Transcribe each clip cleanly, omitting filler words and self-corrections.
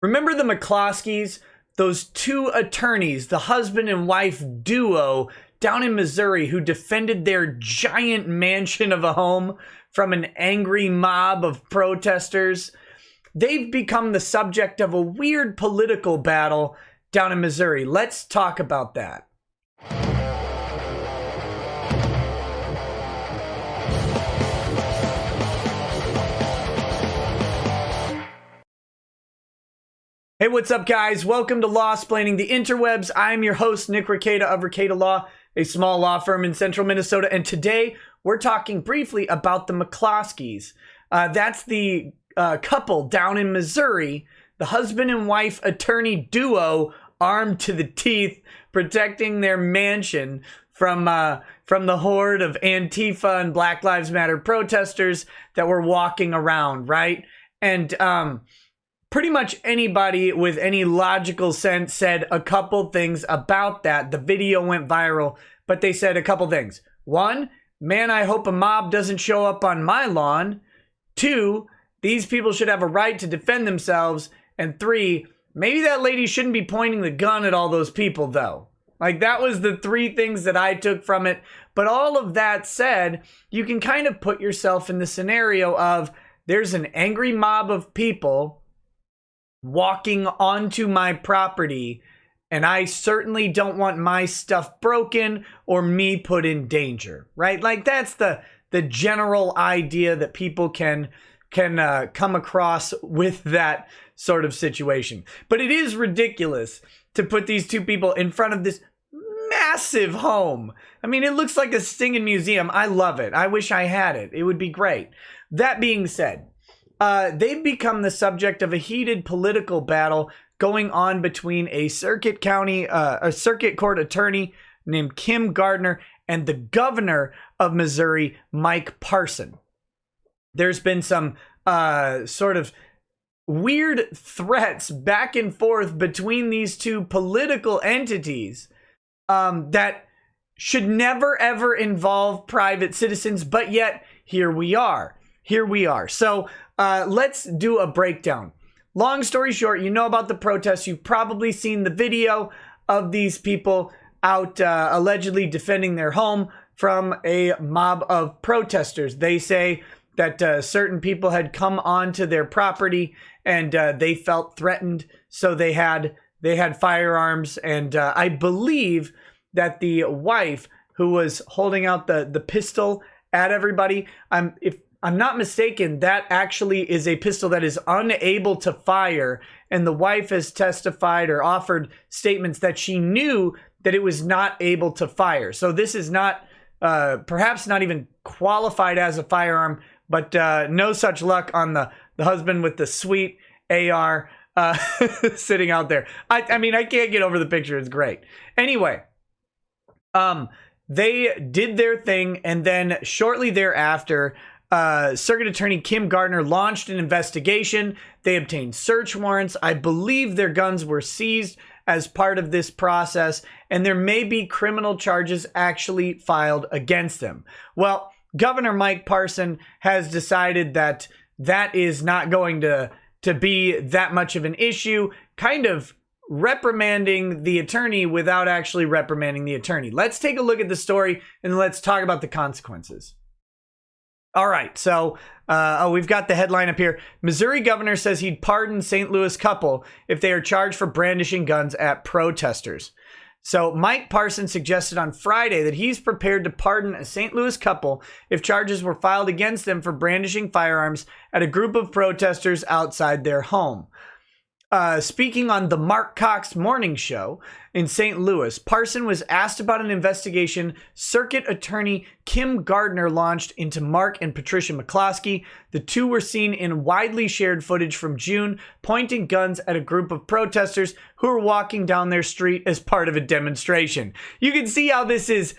Remember the McCloskeys? Those two attorneys, the husband and wife duo down in Missouri who defended their giant mansion of a home from an angry mob of protesters. They've become the subject of a weird political battle down in Missouri. Let's talk about that. Hey, what's up, guys? Welcome to Law-Splaining the Interwebs. I'm your host, Nick Rekieta of Rekieta Law, a small law firm in central Minnesota. And today, we're talking briefly about the McCloskeys. That's the couple down in Missouri, the husband and wife attorney duo, armed to the teeth, protecting their mansion from the horde of Antifa and Black Lives Matter protesters that were walking around, right? And pretty much anybody with any logical sense said a couple things about that. The video went viral, but they said a couple things. One, man, I hope a mob doesn't show up on my lawn. Two, these people should have a right to defend themselves. And three, maybe that lady shouldn't be pointing the gun at all those people, though. Like, that was the three things that I took from it. But all of that said, you can kind of put yourself in the scenario of there's an angry mob of people walking onto my property, and I certainly don't want my stuff broken or me put in danger, right? Like, that's the general idea that people can come across with that sort of situation. But it is ridiculous to put these two people in front of this massive home. I mean, it looks like a singing museum. I love it. I wish I had it. It would be great. That being said, they've become the subject of a heated political battle going on between a circuit court attorney named Kim Gardner and the governor of Missouri, Mike Parson. There's been some sort of weird threats back and forth between these two political entities that should never, ever involve private citizens, but yet here we are. So let's do a breakdown. Long story short, you know about the protests. You've probably seen the video of these people out allegedly defending their home from a mob of protesters. They say that certain people had come onto their property and they felt threatened, so they had firearms. And I believe that the wife who was holding out the pistol at everybody, if I'm not mistaken, that actually is a pistol that is unable to fire, and the wife has testified or offered statements that she knew that it was not able to fire. So this is not, perhaps not even qualified as a firearm, but no such luck on the husband with the sweet AR sitting out there. I mean, I can't get over the picture. It's great. Anyway, they did their thing, and then shortly thereafter, Circuit Attorney Kim Gardner launched an investigation. They obtained search warrants. I believe their guns were seized as part of this process, and there may be criminal charges actually filed against them. Well, Governor Mike Parson has decided that that is not going to be that much of an issue, kind of reprimanding the attorney without actually reprimanding the attorney. Let's take a look at the story and let's talk about the consequences. All right, so we've got the headline up here. Missouri governor says he'd pardon St. Louis couple if they are charged for brandishing guns at protesters. So Mike Parson suggested on Friday that he's prepared to pardon a St. Louis couple if charges were filed against them for brandishing firearms at a group of protesters outside their home. Speaking on the Mark Cox Morning Show in St. Louis, Parson was asked about an investigation Circuit Attorney Kim Gardner launched into Mark and Patricia McCloskey. The two were seen in widely shared footage from June, pointing guns at a group of protesters who were walking down their street as part of a demonstration. You can see how this is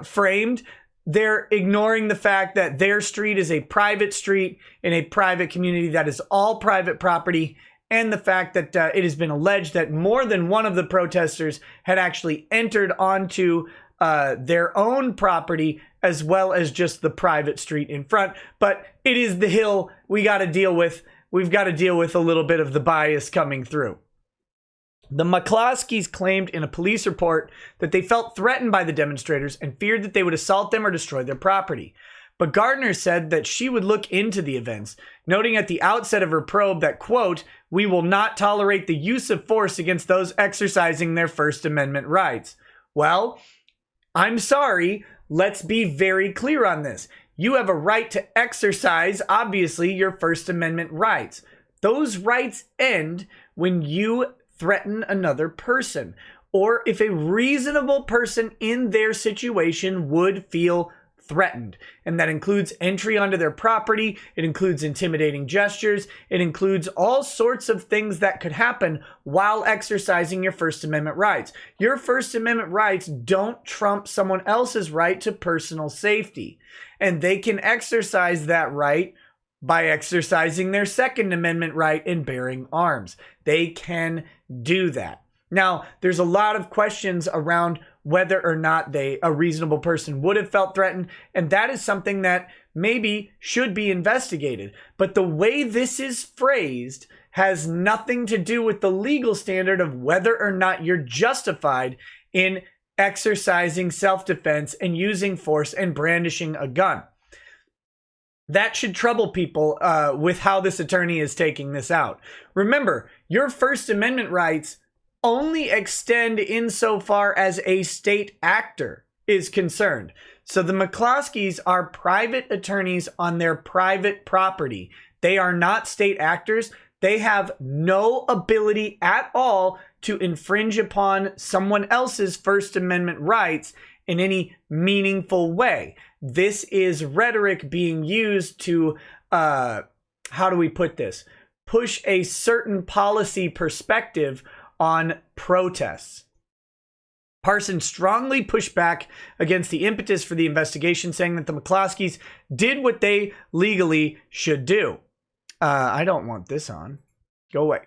framed. They're ignoring the fact that their street is a private street in a private community that is all private property, and the fact that it has been alleged that more than one of the protesters had actually entered onto their own property as well as just the private street in front. But it is the hill we got to deal with we've got to deal with a little bit of the bias coming through. The McCloskeys claimed in a police report that they felt threatened by the demonstrators and feared that they would assault them or destroy their property. But Gardner said that she would look into the events, noting at the outset of her probe that, quote, "We will not tolerate the use of force against those exercising their First Amendment rights." Well, I'm sorry, let's be very clear on this. You have a right to exercise, obviously, your First Amendment rights. Those rights end when you threaten another person, or if a reasonable person in their situation would feel threatened. And that includes entry onto their property. It includes intimidating gestures. It includes all sorts of things that could happen while exercising your First Amendment rights. Your First Amendment rights don't trump someone else's right to personal safety. And they can exercise that right by exercising their Second Amendment right and bearing arms. They can do that. Now, there's a lot of questions around whether or not a reasonable person would have felt threatened, and that is something that maybe should be investigated. But the way this is phrased has nothing to do with the legal standard of whether or not you're justified in exercising self-defense and using force and brandishing a gun. That should trouble people with how this attorney is taking this out. Remember, your First Amendment rights only extend insofar as a state actor is concerned. So the McCloskeys are private attorneys on their private property. They are not state actors. They have no ability at all to infringe upon someone else's First Amendment rights in any meaningful way. This is rhetoric being used to, how do we put this? Push a certain policy perspective on protests. Parson strongly pushed back against the impetus for the investigation, saying that the McCloskeys did what they legally should do. I don't want this on. Go away.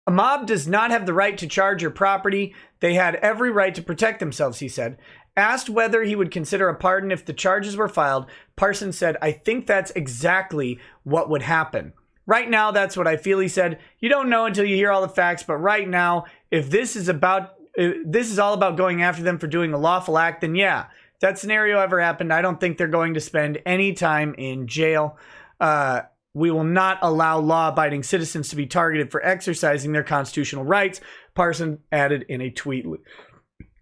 A mob does not have the right to charge your property. They had every right to protect themselves, he said. Asked whether he would consider a pardon if the charges were filed, Parson said, "I think that's exactly what would happen. Right now, that's what I feel," he said. "You don't know until you hear all the facts, but right now, if this is all about going after them for doing a lawful act, then yeah, if that scenario ever happened, I don't think they're going to spend any time in jail. We will not allow law-abiding citizens to be targeted for exercising their constitutional rights," Parson added in a tweet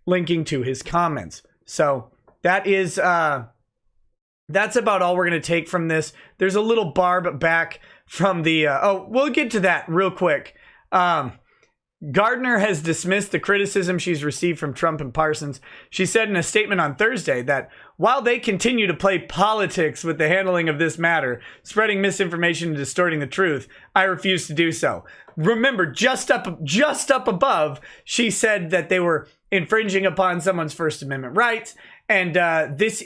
linking to his comments. So that is, that's about all we're going to take from this. There's a little barb back from the, we'll get to that real quick. Gardner has dismissed the criticism she's received from Trump and Parsons. She said in a statement on Thursday that while they continue to play politics with the handling of this matter, spreading misinformation and distorting the truth, I refuse to do so. Remember, just up above, she said that they were infringing upon someone's First Amendment rights, and this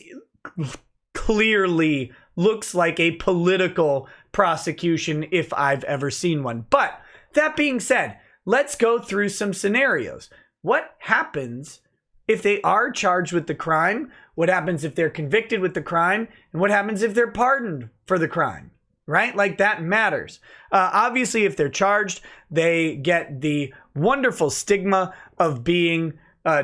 clearly looks like a political prosecution if I've ever seen one. But that being said, let's go through some scenarios. What happens if they are charged with the crime? What happens if they're convicted with the crime? And what happens if they're pardoned for the crime? Right? Like, that matters. Obviously, if they're charged, they get the wonderful stigma of being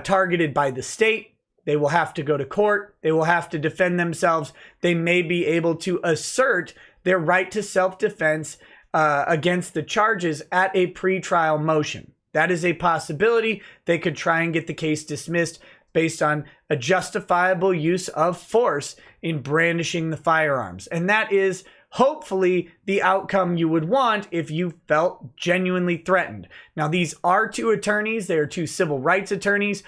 targeted by the state. They will have to go to court. They will have to defend themselves. They may be able to assert their right to self-defense against the charges at a pretrial motion. That is a possibility. They could try and get the case dismissed based on a justifiable use of force in brandishing the firearms. And that is hopefully the outcome you would want if you felt genuinely threatened. Now, these are two attorneys. They are two civil rights attorneys.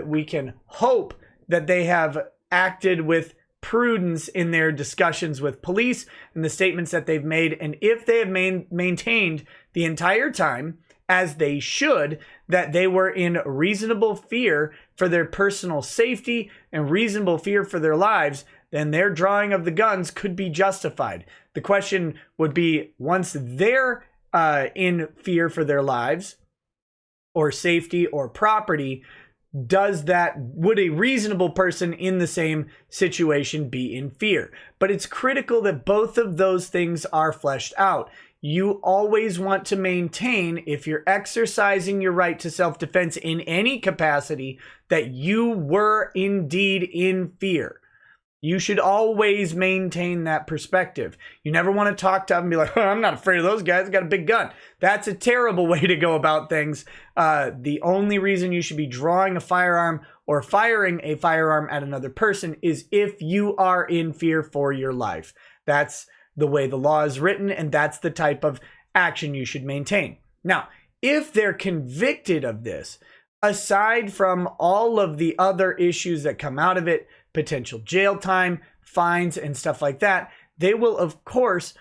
We can hope that they have acted with prudence in their discussions with police and the statements that they've made. And if they have maintained the entire time, as they should, that they were in reasonable fear for their personal safety and reasonable fear for their lives, then their drawing of the guns could be justified. The question would be, once they're in fear for their lives or safety or property, would a reasonable person in the same situation be in fear? But it's critical that both of those things are fleshed out. you always want to maintain, if you're exercising your right to self-defense in any capacity, that you were indeed in fear. You should always maintain that perspective. You never want to talk to them and be like, oh, I'm not afraid of those guys. I got a big gun. That's a terrible way to go about things. The only reason you should be drawing a firearm or firing a firearm at another person is if you are in fear for your life. That's the way the law is written, and that's the type of action you should maintain. Now, if they're convicted of this, aside from all of the other issues that come out of it, potential jail time, fines, and stuff like that, they will, of course,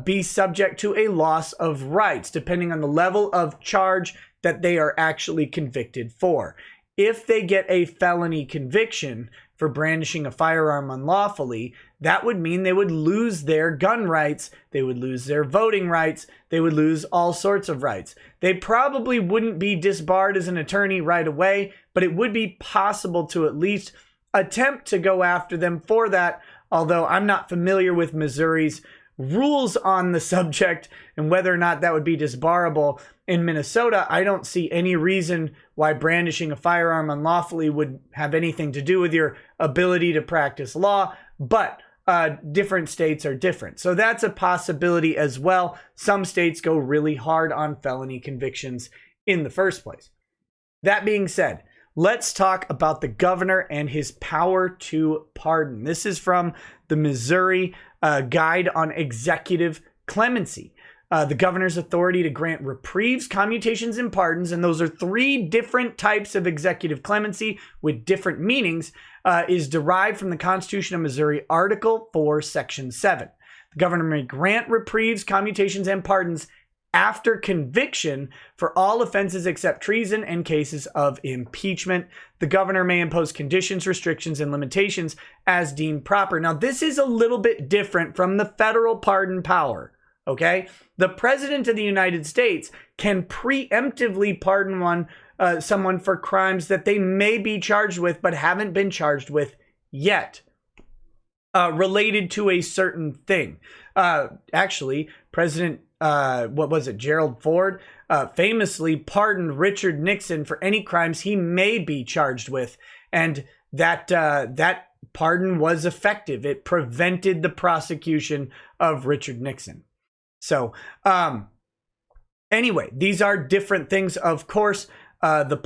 be subject to a loss of rights, depending on the level of charge that they are actually convicted for. If they get a felony conviction for brandishing a firearm unlawfully, that would mean they would lose their gun rights, they would lose their voting rights, they would lose all sorts of rights. They probably wouldn't be disbarred as an attorney right away, but it would be possible to at least attempt to go after them for that, although I'm not familiar with Missouri's rules on the subject and whether or not that would be disbarrable. In Minnesota, I don't see any reason why brandishing a firearm unlawfully would have anything to do with your ability to practice law, but different states are different. So that's a possibility as well. Some states go really hard on felony convictions in the first place. That being said, let's talk about the governor and his power to pardon. This is from the Missouri Guide on Executive Clemency. The governor's authority to grant reprieves, commutations, and pardons, and those are three different types of executive clemency with different meanings, is derived from the Constitution of Missouri, Article 4, Section 7. The governor may grant reprieves, commutations, and pardons after conviction for all offenses except treason and cases of impeachment. The governor may impose conditions, restrictions, and limitations as deemed proper. Now, this is a little bit different from the federal pardon power, okay? The president of the United States can preemptively pardon someone for crimes that they may be charged with but haven't been charged with yet, related to a certain thing. Actually, President Gerald Ford famously pardoned Richard Nixon for any crimes he may be charged with, and that pardon was effective. It prevented the prosecution of Richard Nixon. So, anyway, these are different things. Of course, the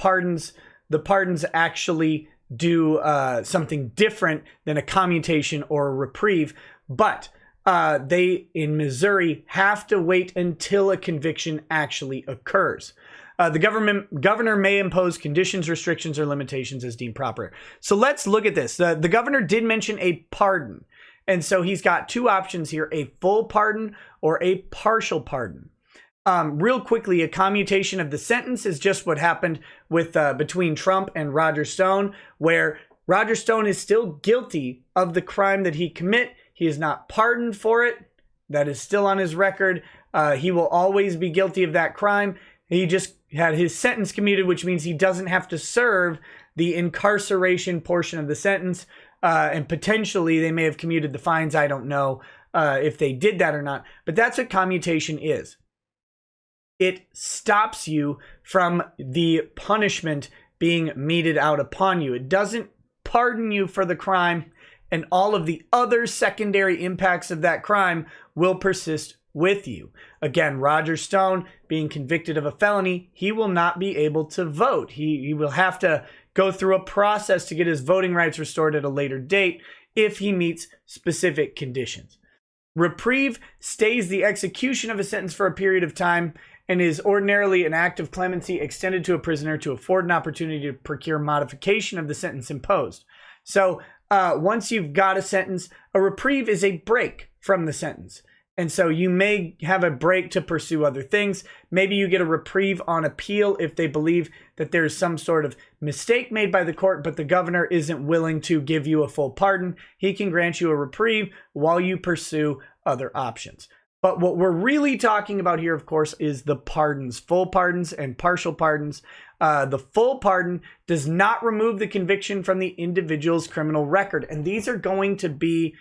pardons actually do something different than a commutation or a reprieve, but they, in Missouri, have to wait until a conviction actually occurs. The governor may impose conditions, restrictions, or limitations as deemed proper. So let's look at this. The governor did mention a pardon. And so he's got two options here, a full pardon or a partial pardon. Real quickly, a commutation of the sentence is just what happened with between Trump and Roger Stone, where Roger Stone is still guilty of the crime that he committed. He is not pardoned for it. That is still on his record. He will always be guilty of that crime. He just had his sentence commuted, which means he doesn't have to serve the incarceration portion of the sentence. And potentially they may have commuted the fines. I don't know if they did that or not. But that's what commutation is. It stops you from the punishment being meted out upon you. It doesn't pardon you for the crime, and all of the other secondary impacts of that crime will persist with you. Again, Roger Stone being convicted of a felony, he will not be able to vote. He will have to go through a process to get his voting rights restored at a later date if he meets specific conditions. Reprieve stays the execution of a sentence for a period of time and is ordinarily an act of clemency extended to a prisoner to afford an opportunity to procure modification of the sentence imposed. So once you've got a sentence, a reprieve is a break from the sentence. And so you may have a break to pursue other things. Maybe you get a reprieve on appeal if they believe that there's some sort of mistake made by the court, but the governor isn't willing to give you a full pardon. He can grant you a reprieve while you pursue other options. But what we're really talking about here, of course, is the pardons, full pardons and partial pardons. The full pardon does not remove the conviction from the individual's criminal record. And these are going to be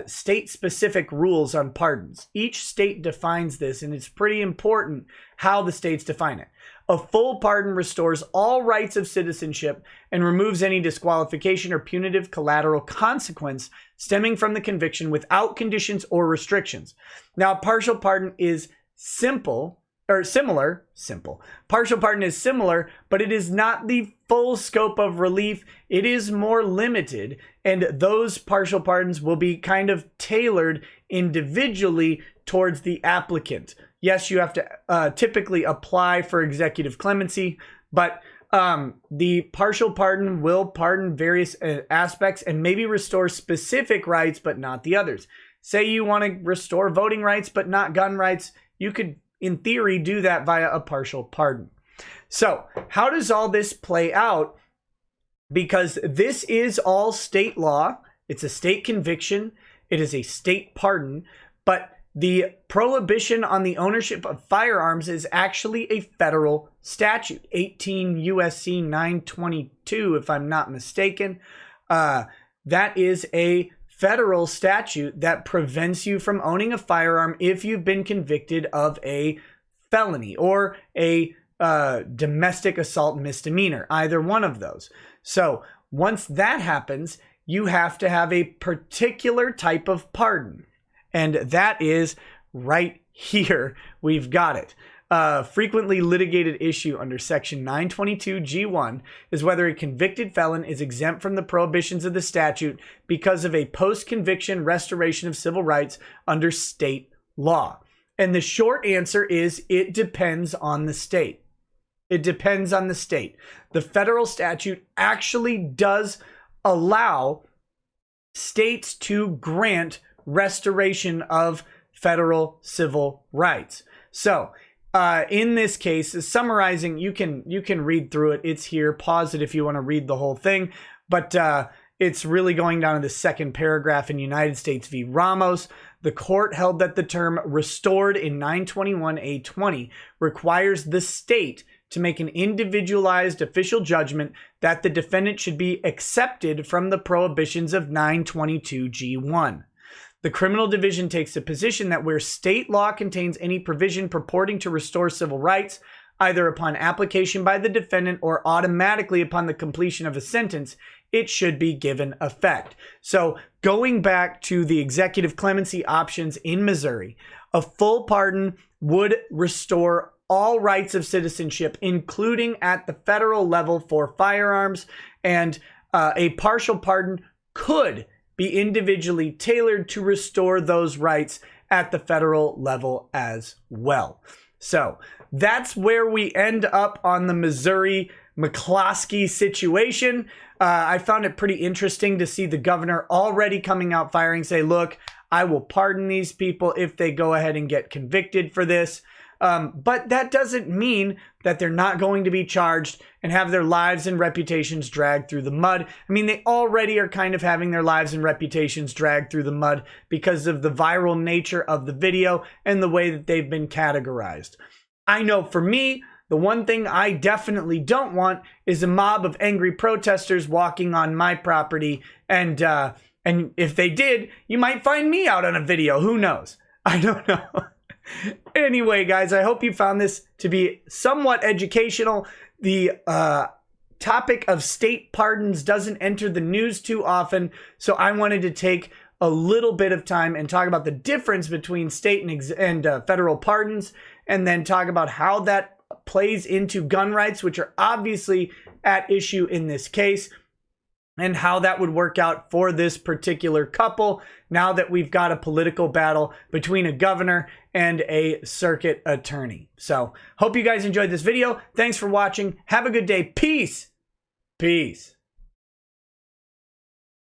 state-specific rules on pardons. Each state defines this, and it's pretty important how the states define it. A full pardon restores all rights of citizenship and removes any disqualification or punitive collateral consequence stemming from the conviction without conditions or restrictions. Now, a partial pardon is similar. Partial pardon is similar, but it is not the full scope of relief. It is more limited, and those partial pardons will be kind of tailored individually towards the applicant. Yes, you have to typically apply for executive clemency, but the partial pardon will pardon various aspects and maybe restore specific rights, but not the others. Say you want to restore voting rights, but not gun rights. You could, in theory, do that via a partial pardon. So how does all this play out? Because this is all state law. It's a state conviction. It is a state pardon, but the prohibition on the ownership of firearms is actually a federal statute, 18 USC 922, if I'm not mistaken. That is a federal statute that prevents you from owning a firearm if you've been convicted of a felony or a domestic assault misdemeanor, either one of those. So once that happens, you have to have a particular type of pardon. And that is right here. We've got it. Frequently litigated issue under Section 922 G1 is whether a convicted felon is exempt from the prohibitions of the statute because of a post-conviction restoration of civil rights under state law. And the short answer is it depends on the state. It depends on the state. The federal statute actually does allow states to grant restoration of federal civil rights. So in this case, summarizing, you can read through it. It's here. Pause it if you want to read the whole thing. But it's really going down to the second paragraph in United States v. Ramos. The court held that the term restored in 921A20 requires the state to make an individualized official judgment that the defendant should be accepted from the prohibitions of 922 G1. The criminal division takes the position that where state law contains any provision purporting to restore civil rights, either upon application by the defendant or automatically upon the completion of a sentence, it should be given effect. So going back to the executive clemency options in Missouri, a full pardon would restore all rights of citizenship, including at the federal level for firearms, and a partial pardon could be individually tailored to restore those rights at the federal level as well. So that's where we end up on the Missouri McCloskey situation. I found it pretty interesting to see the governor already coming out firing, say, look, I will pardon these people if they go ahead and get convicted for this. But that doesn't mean that they're not going to be charged and have their lives and reputations dragged through the mud. I mean, they already are kind of having their lives and reputations dragged through the mud because of the viral nature of the video and the way that they've been categorized. I know for me, the one thing I definitely don't want is a mob of angry protesters walking on my property. And if they did, you might find me out on a video. Who knows? I don't know. Anyway, guys, I hope you found this to be somewhat educational. The topic of state pardons doesn't enter the news too often, so I wanted to take a little bit of time and talk about the difference between state and federal pardons, and then talk about how that plays into gun rights, which are obviously at issue in this case, and how that would work out for this particular couple now that we've got a political battle between a governor and a circuit attorney. So, hope you guys enjoyed this video. Thanks for watching. Have a good day. Peace. Peace.